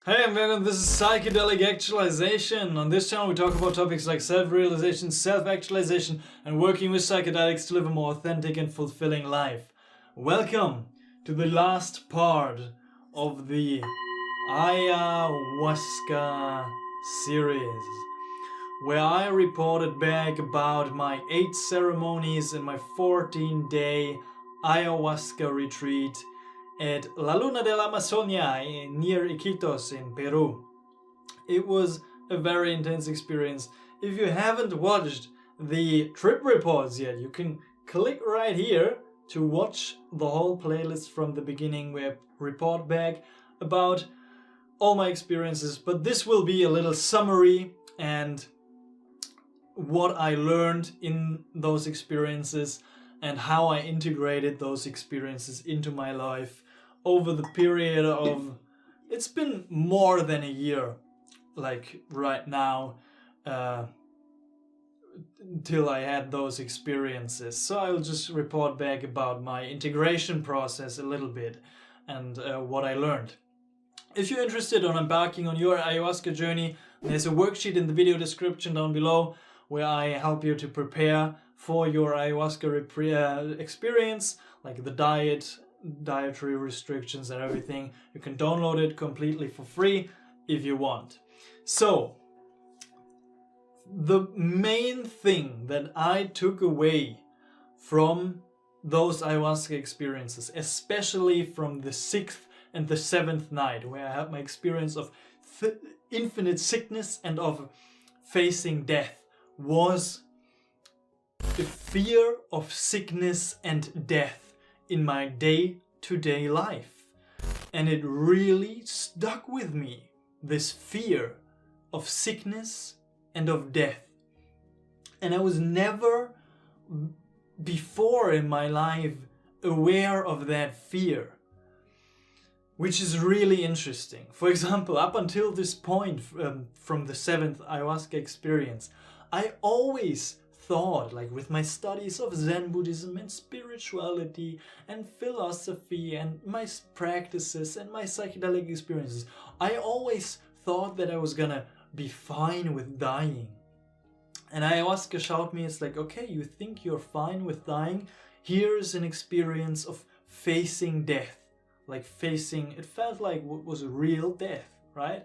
Hey, I'm Venom. This is Psychedelic Actualization. On this channel we talk about topics like self-realization, self-actualization, and working with psychedelics to live a more authentic and fulfilling life. Welcome to the last part of the Ayahuasca series, where I reported back about my 8 ceremonies and my 14-day Ayahuasca retreat at La Luna de la Amazonia near Iquitos in Peru. It was a very intense experience. If you haven't watched the trip reports yet, you can click right here to watch the whole playlist from the beginning where I report back about all my experiences. But this will be a little summary and what I learned in those experiences and how I integrated those experiences into my life over the period of, it's been more than a year, like right now, till I had those experiences. So I'll just report back about my integration process a little bit and what I learned. If you're interested in embarking on your ayahuasca journey, there's a worksheet in the video description down below where I help you to prepare for your ayahuasca experience, like the dietary restrictions and everything. You can download it completely for free if you want. So, the main thing that I took away from those ayahuasca experiences, especially from the 6th and the 7th night, where I had my experience of infinite sickness and of facing death, was the fear of sickness and death in my day-to-day life. And it really stuck with me, this fear of sickness and of death. And I was never before in my life aware of that fear, which is really interesting. For example, up until this point from the 7th ayahuasca experience, I always thought, like with my studies of Zen Buddhism and spirituality and philosophy and my practices and my psychedelic experiences, I always thought that I was gonna be fine with dying. And ayahuasca showed me, it's like, okay, you think you're fine with dying? Here's an experience of facing death. Like facing, it felt like what was a real death, right?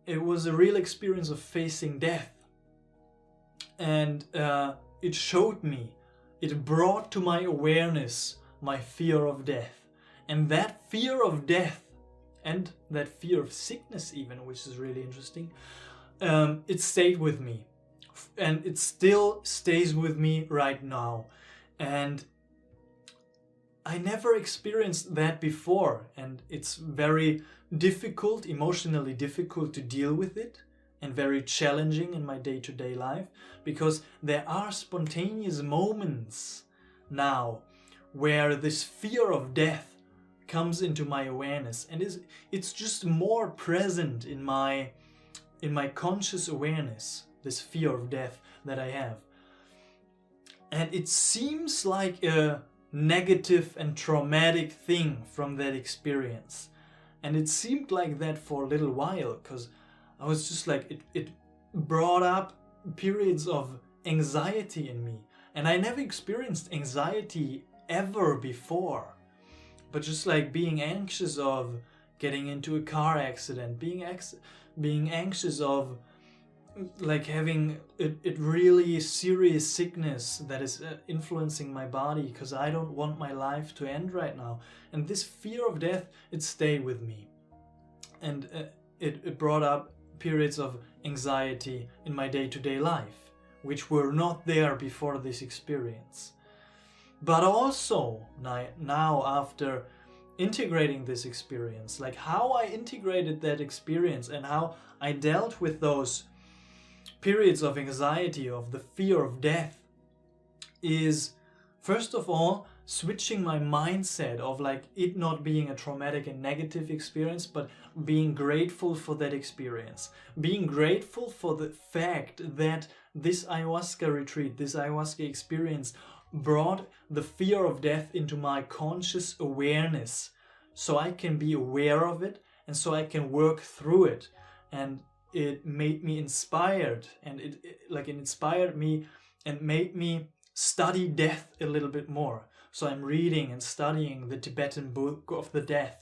It was a real experience of facing death. And it showed me, it brought to my awareness my fear of death. And that fear of death and that fear of sickness even, which is really interesting, it stayed with me. And it still stays with me right now. And I never experienced that before. And it's very difficult, emotionally difficult to deal with it. And very challenging in my day-to-day life, because there are spontaneous moments now where this fear of death comes into my awareness, and it's just more present in my conscious awareness, this fear of death that I have. And it seems like a negative and traumatic thing from that experience. And it seemed like that for a little while, because I was just like, it brought up periods of anxiety in me. And I never experienced anxiety ever before. But just like being anxious of getting into a car accident, being anxious of like having it really serious sickness that is influencing my body, because I don't want my life to end right now. And this fear of death, it stayed with me. And it brought up periods of anxiety in my day-to-day life, which were not there before this experience. But also now after integrating this experience, like how I integrated that experience and how I dealt with those periods of anxiety, of the fear of death, is first of all switching my mindset of like it not being a traumatic and negative experience, but being grateful for that experience. Being grateful for the fact that this ayahuasca retreat, this ayahuasca experience brought the fear of death into my conscious awareness, so I can be aware of it and so I can work through it. And it made me inspired, and it inspired me and made me study death a little bit more. So I'm reading and studying the Tibetan Book of the Death,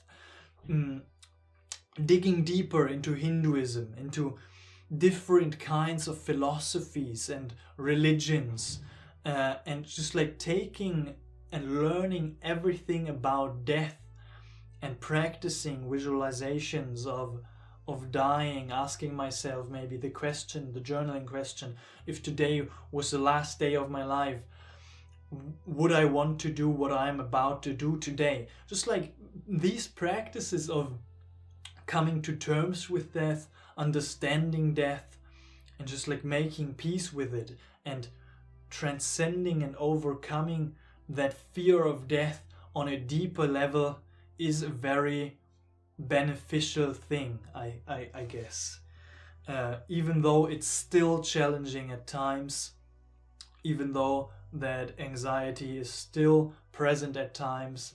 digging deeper into Hinduism, into different kinds of philosophies and religions, and just like taking and learning everything about death and practicing visualizations of dying, asking myself maybe the journaling question, if today was the last day of my life, would I want to do what I'm about to do today? Just like these practices of coming to terms with death, understanding death, and just like making peace with it and transcending and overcoming that fear of death on a deeper level is a very beneficial thing, I guess. Even though it's still challenging at times, even though that anxiety is still present at times,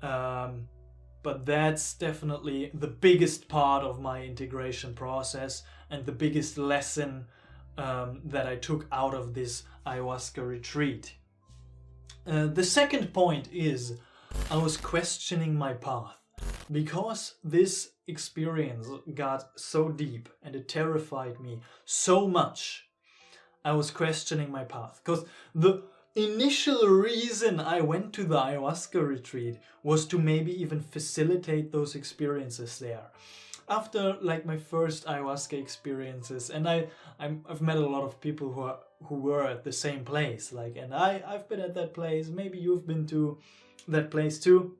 but that's definitely the biggest part of my integration process and the biggest lesson that I took out of this ayahuasca retreat. The second point is I was questioning my path, because this experience got so deep and it terrified me so much. I was questioning my path, because the initial reason I went to the ayahuasca retreat was to maybe even facilitate those experiences there. After like my first ayahuasca experiences, and I've met a lot of people who were at the same place, and I've been at that place, maybe you've been to that place too.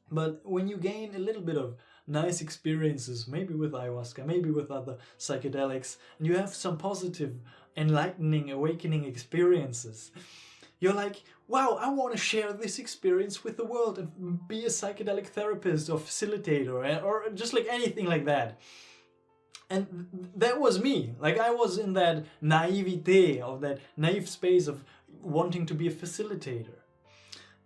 But when you gain a little bit of nice experiences, maybe with ayahuasca, maybe with other psychedelics, and you have some positive, enlightening, awakening experiences, you're like, wow, I want to share this experience with the world and be a psychedelic therapist or facilitator or just like anything like that. And that was me. Like, I was in that naivete, of that naive space of wanting to be a facilitator.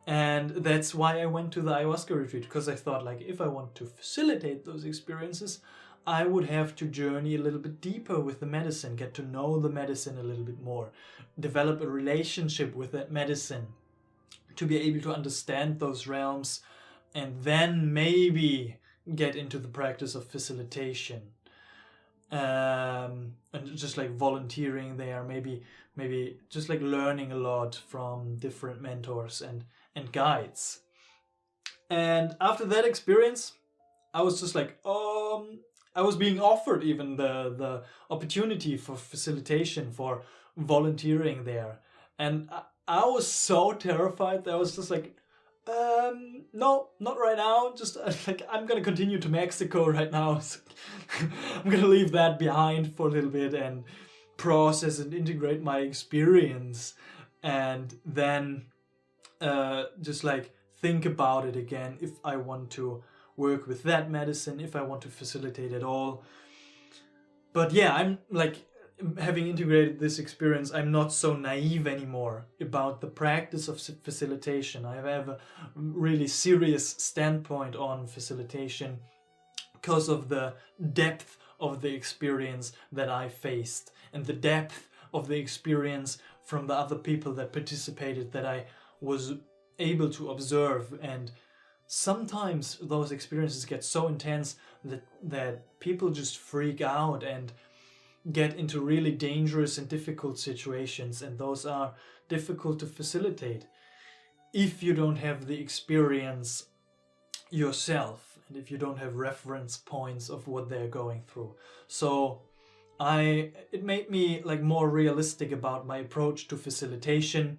And that's why I went to the ayahuasca retreat, because I thought, like, if I want to facilitate those experiences, I would have to journey a little bit deeper with the medicine, get to know the medicine a little bit more, develop a relationship with that medicine, to be able to understand those realms, and then maybe get into the practice of facilitation. And just like volunteering there, maybe just like learning a lot from different mentors and guides. And after that experience, I was just like, I was being offered even the opportunity for facilitation, for volunteering there. And I was so terrified that I was just like, no, not right now. Just like, I'm gonna continue to Mexico right now. So I'm gonna leave that behind for a little bit and process and integrate my experience, and then just like think about it again, if I want to work with that medicine, if I want to facilitate at all. But yeah, I'm like, having integrated this experience, I'm not so naive anymore about the practice of facilitation. I have a really serious standpoint on facilitation because of the depth of the experience that I faced and the depth of the experience from the other people that participated, that I was able to observe. And sometimes those experiences get so intense that people just freak out and get into really dangerous and difficult situations, and those are difficult to facilitate if you don't have the experience yourself and if you don't have reference points of what they're going through. So it made me like more realistic about my approach to facilitation,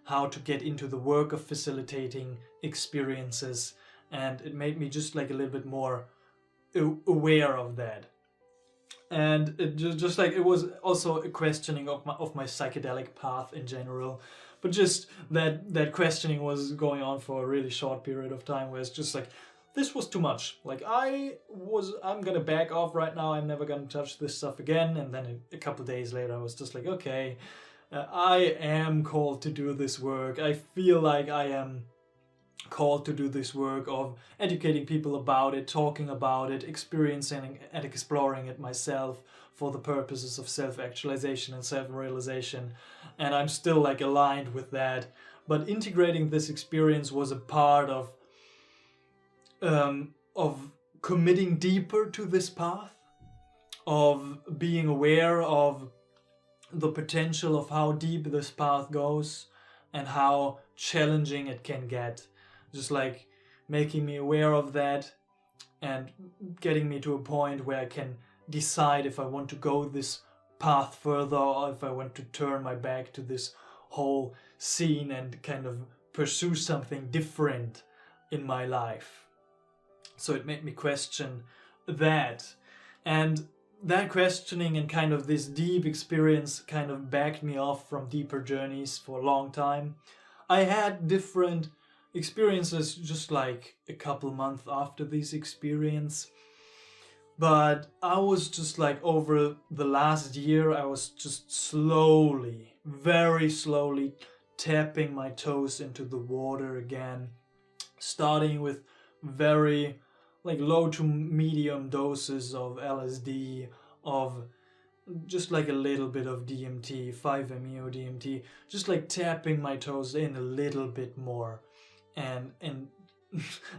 how to get into the work of facilitating experiences, and it made me just like a little bit more aware of that. And it just like, it was also a questioning of my psychedelic path in general, but just that questioning was going on for a really short period of time, where it's just like, this was too much. Like, I'm gonna back off right now. I'm never gonna touch this stuff again. And then a couple of days later, I was just like, okay, I am called to do this work. I feel like I am called to do this work of educating people about it, talking about it, experiencing and exploring it myself for the purposes of self-actualization and self-realization. And I'm still like aligned with that. But integrating this experience was a part of committing deeper to this path, of being aware of the potential of how deep this path goes and how challenging it can get. Just like making me aware of that and getting me to a point where I can decide if I want to go this path further or if I want to turn my back to this whole scene and kind of pursue something different in my life. So it made me question that. And that questioning and kind of this deep experience kind of backed me off from deeper journeys for a long time. I had different experiences just like a couple months after this experience. But I was just like over the last year, I was just slowly, very slowly tapping my toes into the water again. Starting with very like low to medium doses of LSD, of just like a little bit of DMT, 5-MeO DMT, just like tapping my toes in a little bit more. And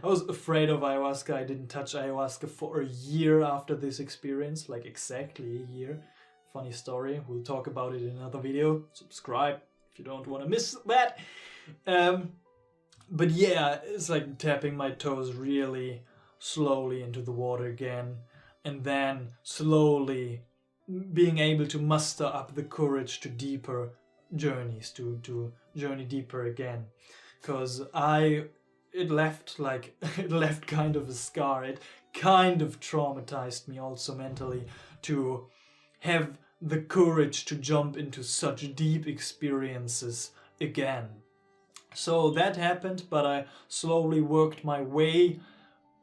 I was afraid of ayahuasca. I didn't touch ayahuasca for a year after this experience, like exactly a year. Funny story, we'll talk about it in another video. Subscribe if you don't want to miss that. But yeah, it's like tapping my toes really slowly into the water again, and then slowly being able to muster up the courage to deeper journeys, to journey deeper again. Because it left kind of a scar. It kind of traumatized me also mentally to have the courage to jump into such deep experiences again. So that happened, but I slowly worked my way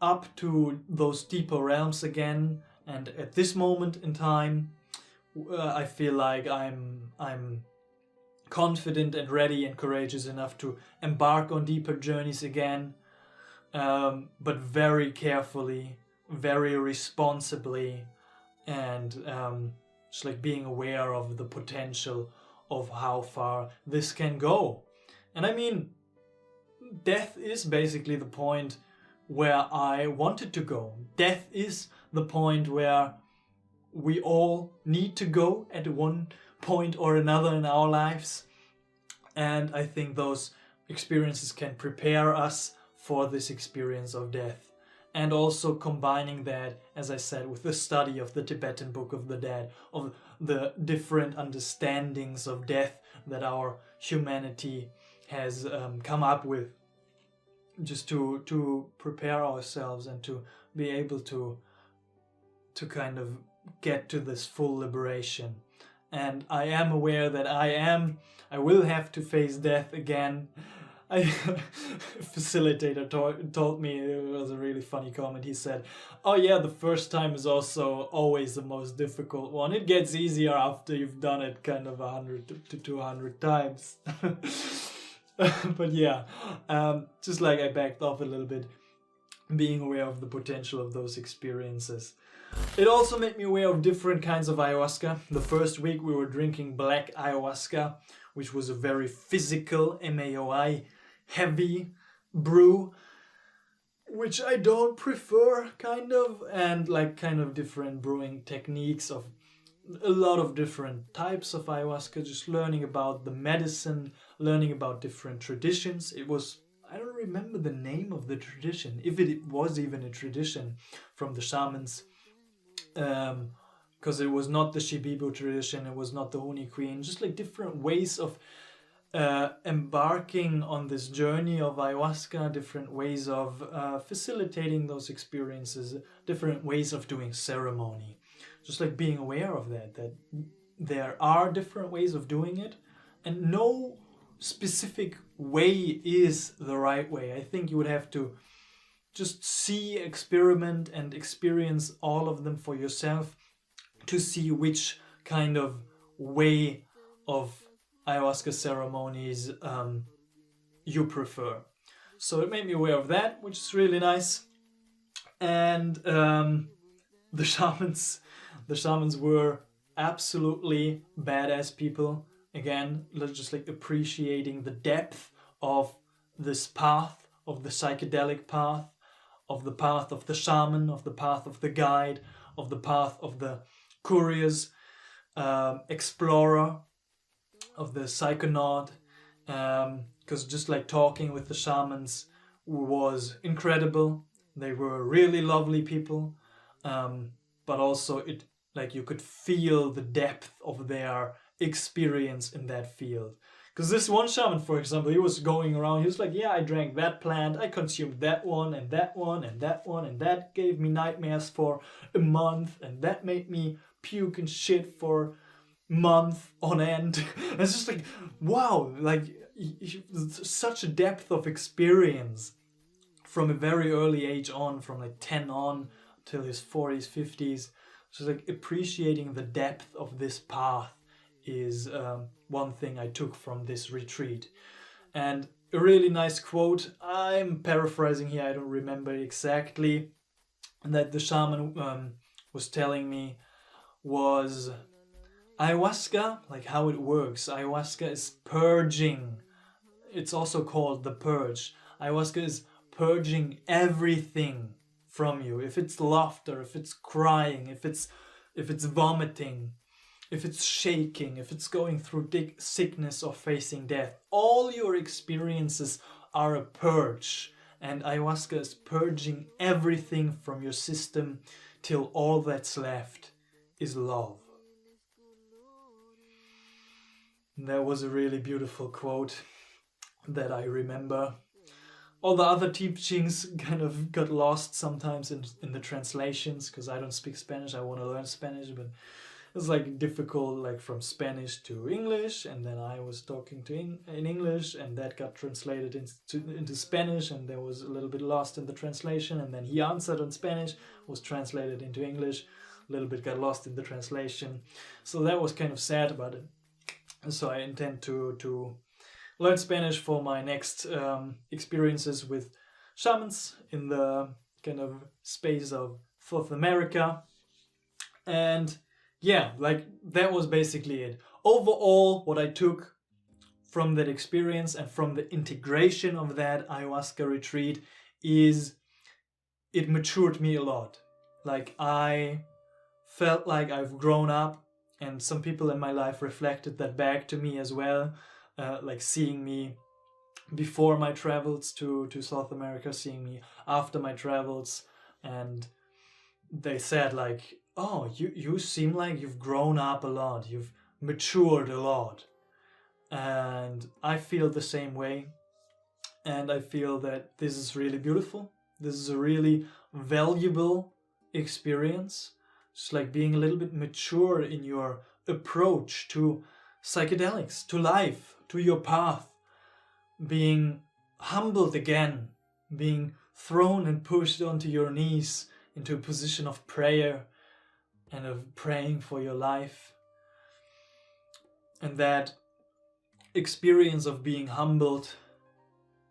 up to those deeper realms again, and at this moment in time, I feel like I'm confident and ready and courageous enough to embark on deeper journeys again, but very carefully, very responsibly, and just like being aware of the potential of how far this can go. And I mean, death is basically the point where I wanted to go. Death is the point where we all need to go at one point or another in our lives. And I think those experiences can prepare us for this experience of death. And also combining that, as I said, with the study of the Tibetan Book of the Dead, of the different understandings of death that our humanity has come up with, just to prepare ourselves and to be able to kind of get to this full liberation. And I am aware that I will have to face death again. A facilitator told me, it was a really funny comment. He said, "Oh yeah, the first time is also always the most difficult one. It gets easier after you've done it kind of 100 to 200 times." But yeah, just like I backed off a little bit, being aware of the potential of those experiences. It also made me aware of different kinds of ayahuasca. The first week we were drinking black ayahuasca, which was a very physical, MAOI heavy brew, which I don't prefer, kind of, and like kind of different brewing techniques of a lot of different types of ayahuasca, just learning about the medicine, learning about different traditions. It was, I don't remember the name of the tradition, if it was even a tradition from the shamans, because it was not the Shibibu tradition, it was not the Huni Queen, just like different ways of embarking on this journey of ayahuasca, different ways of facilitating those experiences, different ways of doing ceremony. Just like being aware of that there are different ways of doing it, and no specific way is the right way. I think you would have to just see, experiment, and experience all of them for yourself to see which kind of way of ayahuasca ceremonies you prefer. So it made me aware of that, which is really nice. And the shamans were absolutely badass people. Again, just like appreciating the depth of this path, of the psychedelic path, of the path of the shaman, of the path of the guide, of the path of the curious explorer, of the psychonaut. Because just like talking with the shamans was incredible. They were really lovely people, but also it, like, you could feel the depth of their experience in that field. Because this one shaman, for example, he was going around, he was like, yeah, I drank that plant, I consumed that one, and that one, and that one, and that gave me nightmares for a month, and that made me puke and shit for month on end. It's just like, wow, like, such a depth of experience from a very early age on, from like 10 on till his 40s, 50s. So like appreciating the depth of this path is one thing I took from this retreat. And a really nice quote, I'm paraphrasing here, I don't remember exactly, that the shaman was telling me was ayahuasca, like how it works. Ayahuasca is purging. It's also called the purge. Ayahuasca is purging everything from you. If it's laughter, if it's crying, if it's vomiting, if it's shaking, if it's going through sickness or facing death, all your experiences are a purge. And ayahuasca is purging everything from your system till all that's left is love. And that was a really beautiful quote that I remember. All the other teachings kind of got lost sometimes in the translations, because I don't speak Spanish. I want to learn Spanish, but it's like difficult, like from Spanish to English, and then I was talking in English, and that got translated into Spanish, and there was a little bit lost in the translation, and then he answered in Spanish, was translated into English, a little bit got lost in the translation. So that was kind of sad about it. So I intend to learn Spanish for my next experiences with shamans in the kind of space of South America. And yeah, like that was basically it. Overall, what I took from that experience and from the integration of that ayahuasca retreat is it matured me a lot. Like I felt like I've grown up, and some people in my life reflected that back to me as well. Like seeing me before my travels to South America, seeing me after my travels, and they said like, oh, you seem like you've grown up a lot, you've matured a lot. And I feel the same way, and I feel that this is really beautiful. This is a really valuable experience. It's like being a little bit mature in your approach to psychedelics, to life, to your path, being humbled again, being thrown and pushed onto your knees into a position of prayer and of praying for your life. And that experience of being humbled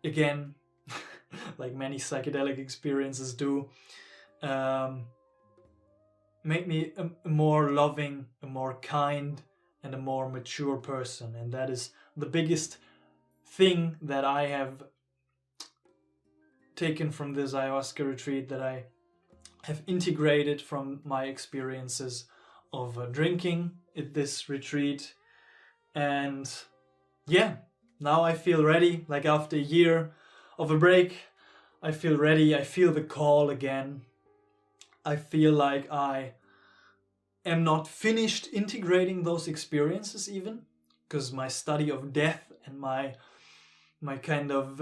again, like many psychedelic experiences do, make me a more loving, a more kind, and a more mature person. And that is the biggest thing that I have taken from this ayahuasca retreat, that I have integrated from my experiences of drinking at this retreat. And yeah, now I feel ready. Like after a year of a break, I feel ready. I feel the call again. I feel like I am not finished integrating those experiences even, because my study of death and my kind of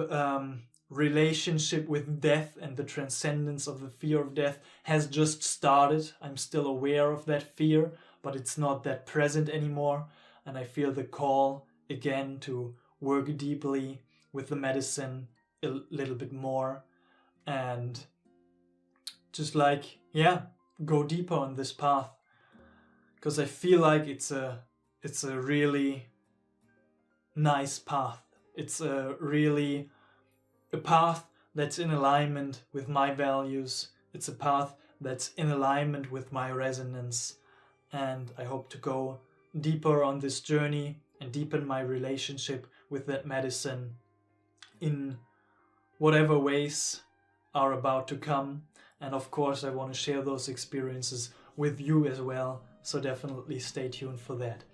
relationship with death and the transcendence of the fear of death has just started. I'm still aware of that fear, but it's not that present anymore. And I feel the call again to work deeply with the medicine a little bit more, and just like, yeah, go deeper on this path. Because I feel like it's a really nice path. It's a really a path that's in alignment with my values. It's a path that's in alignment with my resonance. And I hope to go deeper on this journey and deepen my relationship with that medicine in whatever ways are about to come. And of course, I want to share those experiences with you as well. So definitely stay tuned for that.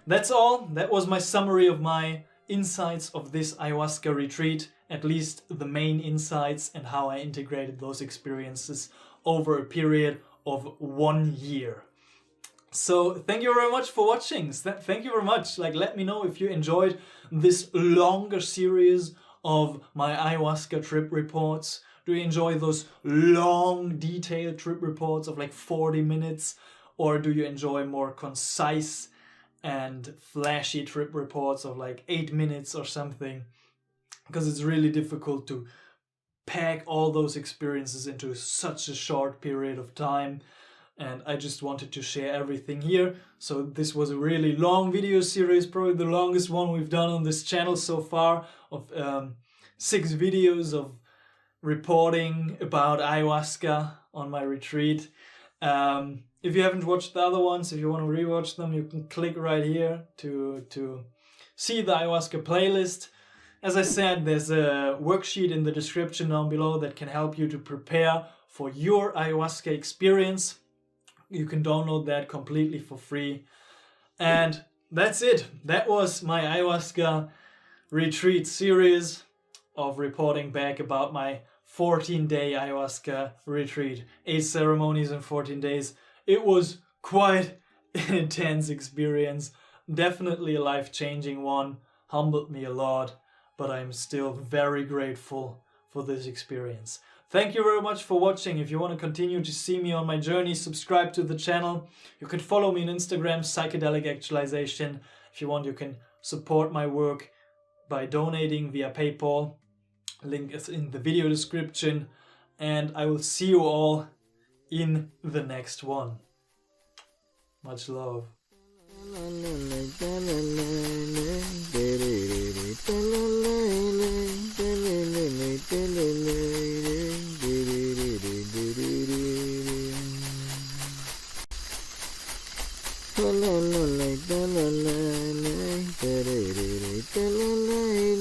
That's all. That was my summary of my insights of this ayahuasca retreat, at least the main insights and how I integrated those experiences over a period of 1 year. So thank you very much for watching. Thank you very much. Let me know if you enjoyed this longer series of my ayahuasca trip reports. Do you enjoy those long, detailed trip reports of 40 minutes? Or do you enjoy more concise and flashy trip reports of 8 minutes or something? Because it's really difficult to pack all those experiences into such a short period of time. And I just wanted to share everything here. So this was a really long video series, probably the longest one we've done on this channel so far, of 6 videos of reporting about ayahuasca on my retreat. If you haven't watched the other ones, if you want to rewatch them, you can click right here to see the ayahuasca playlist. As I said, there's a worksheet in the description down below that can help you to prepare for your ayahuasca experience. You can download that completely for free. And that's it. That was my ayahuasca retreat series of reporting back about my 14-day ayahuasca retreat. 8 ceremonies in 14 days. It was quite an intense experience. Definitely a life-changing one. Humbled me a lot. But I'm still very grateful for this experience. Thank you very much for watching. If you want to continue to see me on my journey, subscribe to the channel. You can follow me on Instagram, Psychedelic Actualization. If you want, you can support my work by donating via PayPal. Link is in the video description. And I will see you all in the next one. Much love. La la la la la la la la la la la la la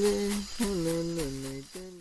la